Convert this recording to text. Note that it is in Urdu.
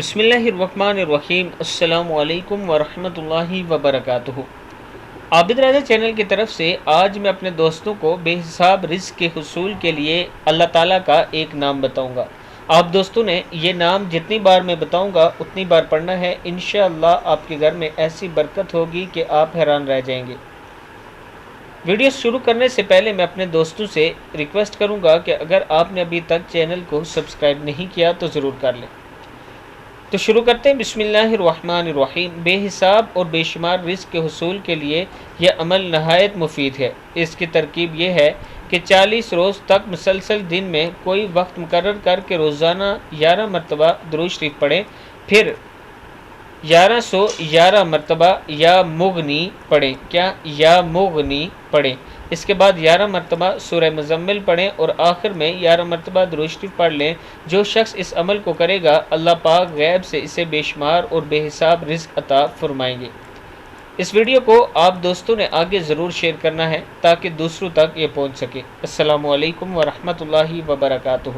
بسم اللہ الرحمن الرحیم۔ السلام علیکم ورحمۃ اللہ وبرکاتہ۔ عابد رضا چینل کی طرف سے آج میں اپنے دوستوں کو بے حساب رزق کے حصول کے لیے اللہ تعالیٰ کا ایک نام بتاؤں گا۔ آپ دوستوں نے یہ نام جتنی بار میں بتاؤں گا اتنی بار پڑھنا ہے۔ انشاءاللہ آپ کے گھر میں ایسی برکت ہوگی کہ آپ حیران رہ جائیں گے۔ ویڈیو شروع کرنے سے پہلے میں اپنے دوستوں سے ریکویسٹ کروں گا کہ اگر آپ نے ابھی تک چینل کو سبسکرائب نہیں کیا تو ضرور کر لیں۔ تو شروع کرتے ہیں۔ بسم اللہ الرحمن الرحیم۔ بے حساب اور بے شمار رزق کے حصول کے لیے یہ عمل نہایت مفید ہے۔ اس کی ترکیب یہ ہے کہ 40 روز تک مسلسل دن میں کوئی وقت مقرر کر کے روزانہ 11 مرتبہ درود شریف پڑھیں، پھر 1111 مرتبہ یا مغنی پڑھیں۔ یا مغنی پڑھیں۔ اس کے بعد 11 مرتبہ سورہ مزمل پڑھیں اور آخر میں 11 مرتبہ درود شریف پڑھ لیں۔ جو شخص اس عمل کو کرے گا اللہ پاک غیب سے اسے بے شمار اور بے حساب رزق عطا فرمائیں گے۔ اس ویڈیو کو آپ دوستوں نے آگے ضرور شیئر کرنا ہے تاکہ دوسروں تک یہ پہنچ سکے۔ السلام علیکم ورحمۃ اللہ وبرکاتہ۔